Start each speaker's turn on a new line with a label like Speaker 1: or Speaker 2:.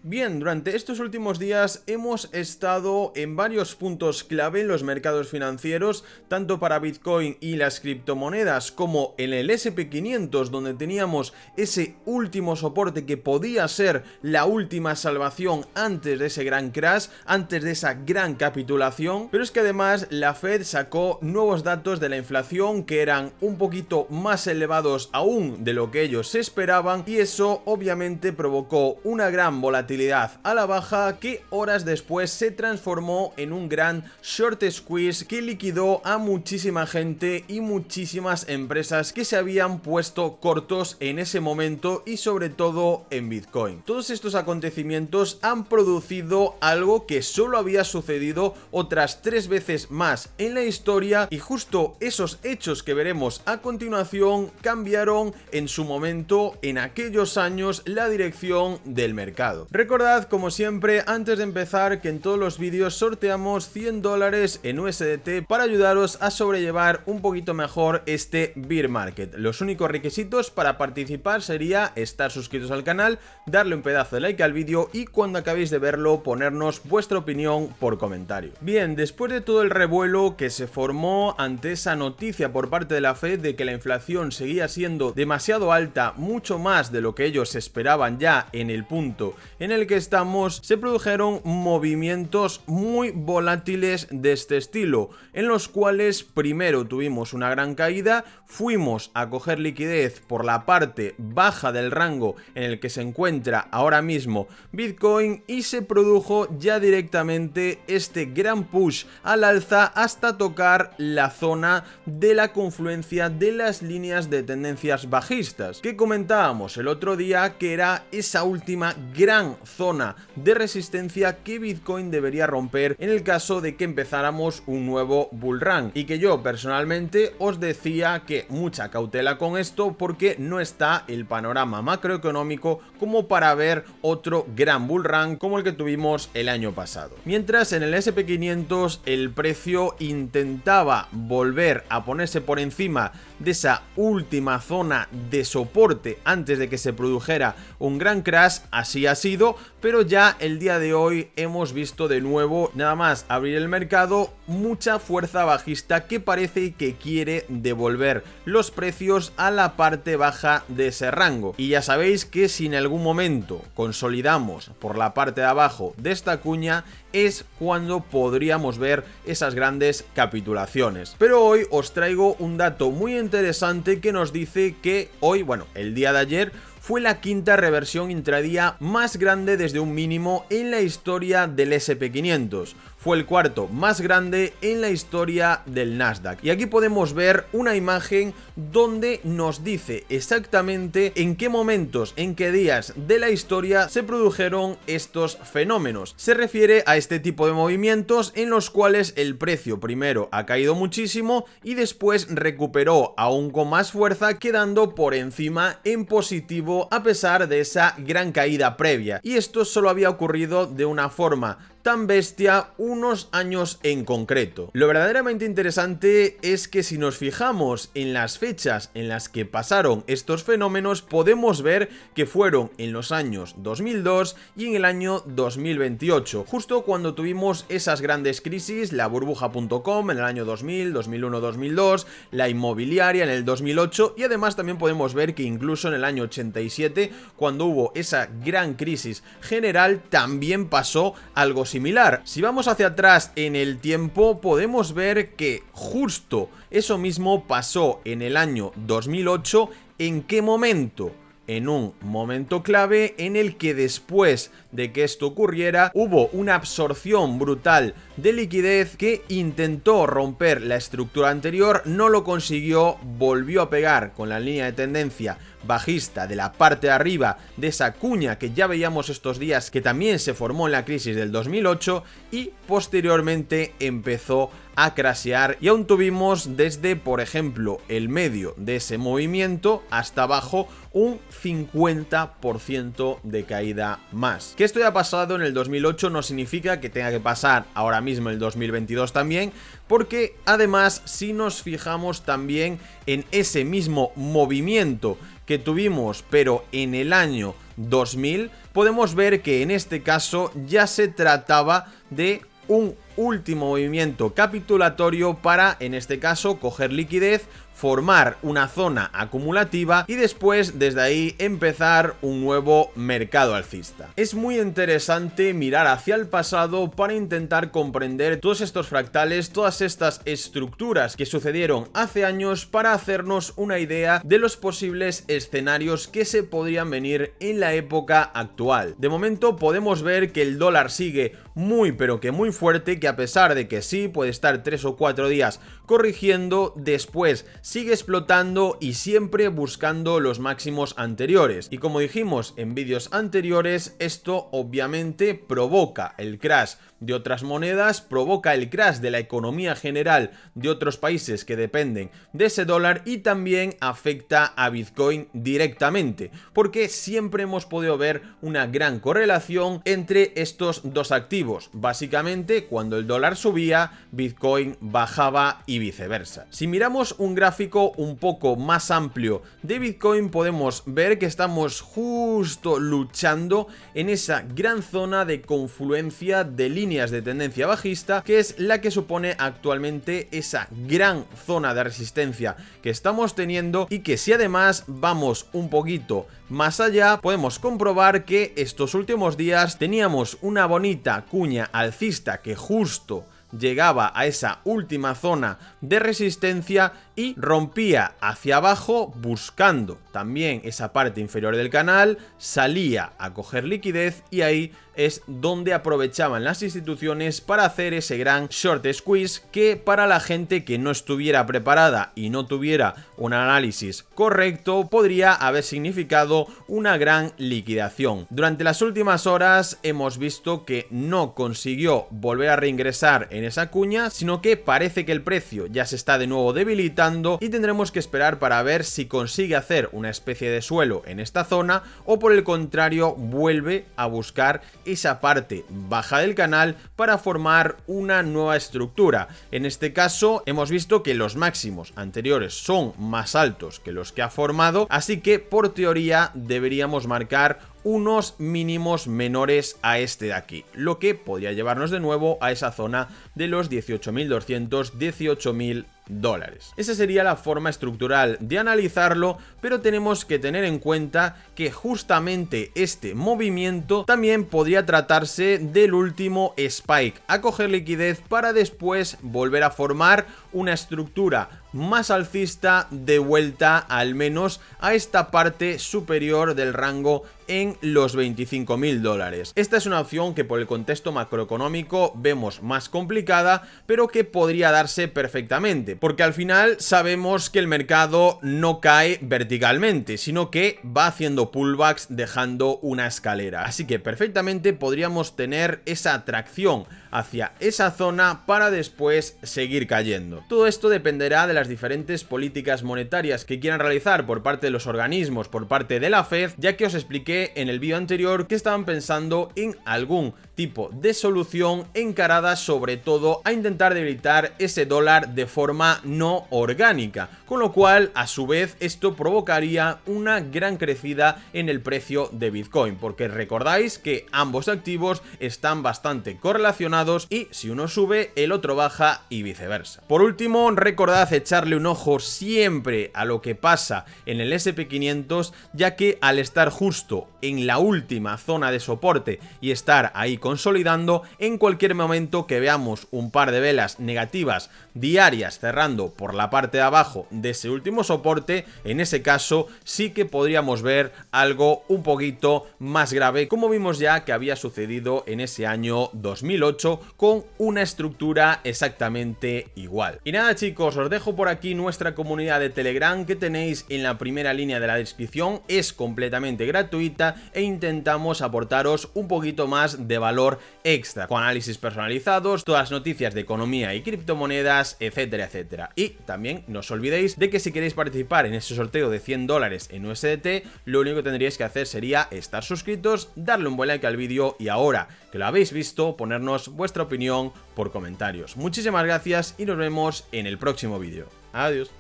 Speaker 1: Bien, durante estos últimos días hemos estado en varios puntos clave en los mercados financieros, tanto para Bitcoin y las criptomonedas como en el SP500, donde teníamos ese último soporte que podía ser la última salvación antes de ese gran crash, antes de esa gran capitulación. Pero es que además la Fed sacó nuevos datos de la inflación que eran un poquito más elevados aún de lo que ellos se esperaban, y eso obviamente provocó una gran volatilidad a la baja que horas después se transformó en un gran short squeeze que liquidó a muchísima gente y muchísimas empresas que se habían puesto cortos en ese momento, y sobre todo en Bitcoin. Todos estos acontecimientos han producido algo que solo había sucedido otras 3 veces más en la historia, y justo esos hechos que veremos a continuación cambiaron en su momento, en aquellos años, la dirección del mercado. Recordad, como siempre, antes de empezar, que en todos los vídeos sorteamos $100 en USDT para ayudaros a sobrellevar un poquito mejor este bear market. Los únicos requisitos para participar sería estar suscritos al canal, darle un pedazo de like al vídeo y cuando acabéis de verlo ponernos vuestra opinión por comentario. Bien, después de todo el revuelo que se formó ante esa noticia por parte de la Fed de que la inflación seguía siendo demasiado alta, mucho más de lo que ellos esperaban ya en el punto en el que estamos, se produjeron movimientos muy volátiles de este estilo, en los cuales primero tuvimos una gran caída, fuimos a coger liquidez por la parte baja del rango en el que se encuentra ahora mismo Bitcoin, y se produjo ya directamente este gran push al alza hasta tocar la zona de la confluencia de las líneas de tendencias bajistas que comentábamos el otro día, que era esa última gran zona de resistencia que Bitcoin debería romper en el caso de que empezáramos un nuevo bull run, y que yo personalmente os decía que mucha cautela con esto porque no está el panorama macroeconómico como para ver otro gran bull run como el que tuvimos el año pasado. Mientras en el SP500 el precio intentaba volver a ponerse por encima de esa última zona de soporte antes de que se produjera un gran crash, así ha sido, pero ya el día de hoy hemos visto de nuevo, nada más abrir el mercado, mucha fuerza bajista que parece que quiere devolver los precios a la parte baja de ese rango. Y ya sabéis que si en algún momento consolidamos por la parte de abajo de esta cuña, es cuando podríamos ver esas grandes capitulaciones. Pero hoy os traigo un dato muy interesante que nos dice que hoy, bueno, el día de ayer, fue la quinta reversión intradía más grande desde un mínimo en la historia del SP500. Fue el cuarto más grande en la historia del Nasdaq. Y aquí podemos ver una imagen donde nos dice exactamente en qué momentos, en qué días de la historia se produjeron estos fenómenos. Se refiere a este tipo de movimientos en los cuales el precio primero ha caído muchísimo y después recuperó aún con más fuerza, quedando por encima en positivo a pesar de esa gran caída previa. Y esto solo había ocurrido de una forma tan bestia unos años en concreto. Lo verdaderamente interesante es que si nos fijamos en las fechas en las que pasaron estos fenómenos, podemos ver que fueron en los años 2002 y en el año 2028, justo cuando tuvimos esas grandes crisis, la burbuja.com en el año 2000, 2001, 2002, la inmobiliaria en el 2008, y además también podemos ver que incluso en el año 87, cuando hubo esa gran crisis general, también pasó algo similar. Si vamos hacia atrás en el tiempo, podemos ver que justo eso mismo pasó en el año 2008. ¿En qué momento? En un momento clave en el que después de que esto ocurriera hubo una absorción brutal de liquidez que intentó romper la estructura anterior, no lo consiguió, volvió a pegar con la línea de tendencia bajista de la parte de arriba de esa cuña que ya veíamos estos días, que también se formó en la crisis del 2008, y posteriormente empezó a crashear, y aún tuvimos desde, por ejemplo, el medio de ese movimiento hasta abajo un 50% de caída más. Que esto haya pasado en el 2008 no significa que tenga que pasar ahora mismo en el 2022 también, porque además si nos fijamos también en ese mismo movimiento que tuvimos pero en el año 2000, podemos ver que en este caso ya se trataba de un último movimiento capitulatorio para, en este caso, coger liquidez, formar una zona acumulativa y después desde ahí empezar un nuevo mercado alcista. Es muy interesante mirar hacia el pasado para intentar comprender todos estos fractales, todas estas estructuras que sucedieron hace años, para hacernos una idea de los posibles escenarios que se podrían venir en la época actual. De momento podemos ver que el dólar sigue muy pero que muy fuerte, que a pesar de que sí puede estar 3 o 4 días corrigiendo, después sigue explotando y siempre buscando los máximos anteriores. Y como dijimos en vídeos anteriores, esto obviamente provoca el crash de otras monedas, provoca el crash de la economía general de otros países que dependen de ese dólar y también afecta a Bitcoin directamente, porque siempre hemos podido ver una gran correlación entre estos dos activos. Básicamente, cuando el dólar subía, Bitcoin bajaba y viceversa. Si miramos un gráfico un poco más amplio de Bitcoin, podemos ver que estamos justo luchando en esa gran zona de confluencia de líneas de tendencia bajista, que es la que supone actualmente esa gran zona de resistencia que estamos teniendo, y que si además vamos un poquito más allá, podemos comprobar que estos últimos días teníamos una bonita cuña alcista que justo llegaba a esa última zona de resistencia y rompía hacia abajo buscando también esa parte inferior del canal, salía a coger liquidez y ahí es donde aprovechaban las instituciones para hacer ese gran short squeeze, que para la gente que no estuviera preparada y no tuviera un análisis correcto podría haber significado una gran liquidación. Durante las últimas horas hemos visto que no consiguió volver a reingresar en esa cuña, sino que parece que el precio ya se está de nuevo debilitando y tendremos que esperar para ver si consigue hacer una especie de suelo en esta zona o por el contrario vuelve a buscar esa parte baja del canal para formar una nueva estructura. En este caso hemos visto que los máximos anteriores son más altos que los que ha formado, así que por teoría deberíamos marcar unos mínimos menores a este de aquí, lo que podría llevarnos de nuevo a esa zona de los 18.200, 18.000 dólares. Esa sería la forma estructural de analizarlo, pero tenemos que tener en cuenta que justamente este movimiento también podría tratarse del último spike a coger liquidez para después volver a formar una estructura más alcista de vuelta al menos a esta parte superior del rango en los 25.000 dólares. Esta es una opción que por el contexto macroeconómico vemos más complicada, pero que podría darse perfectamente, porque al final sabemos que el mercado no cae verticalmente, sino que va haciendo pullbacks dejando una escalera. Así que perfectamente podríamos tener esa atracción hacia esa zona para después seguir cayendo. Todo esto dependerá de las diferentes políticas monetarias que quieran realizar por parte de los organismos, por parte de la Fed, ya que os expliqué en el vídeo anterior que estaban pensando en algún tipo de solución encarada sobre todo a intentar debilitar ese dólar de forma no orgánica, con lo cual a su vez esto provocaría una gran crecida en el precio de Bitcoin, porque recordáis que ambos activos están bastante correlacionados y si uno sube el otro baja y viceversa. Por último, recordad echarle un ojo siempre a lo que pasa en el SP500, ya que al estar justo en la última zona de soporte y estar ahí consolidando, en cualquier momento que veamos un par de velas negativas diarias cerrando por la parte de abajo de ese último soporte, en ese caso sí que podríamos ver algo un poquito más grave, como vimos ya que había sucedido en ese año 2008 con una estructura exactamente igual. Y nada chicos, os dejo por aquí nuestra comunidad de Telegram que tenéis en la primera línea de la descripción, es completamente gratuita e intentamos aportaros un poquito más de valor extra, con análisis personalizados, todas las noticias de economía y criptomonedas, etcétera, etcétera. Y también no os olvidéis de que si queréis participar en ese sorteo de 100 dólares en USDT, lo único que tendríais que hacer sería estar suscritos, darle un buen like al vídeo y ahora que lo habéis visto, ponernos vuestra opinión por comentarios. Muchísimas gracias y nos vemos en el próximo vídeo. Adiós.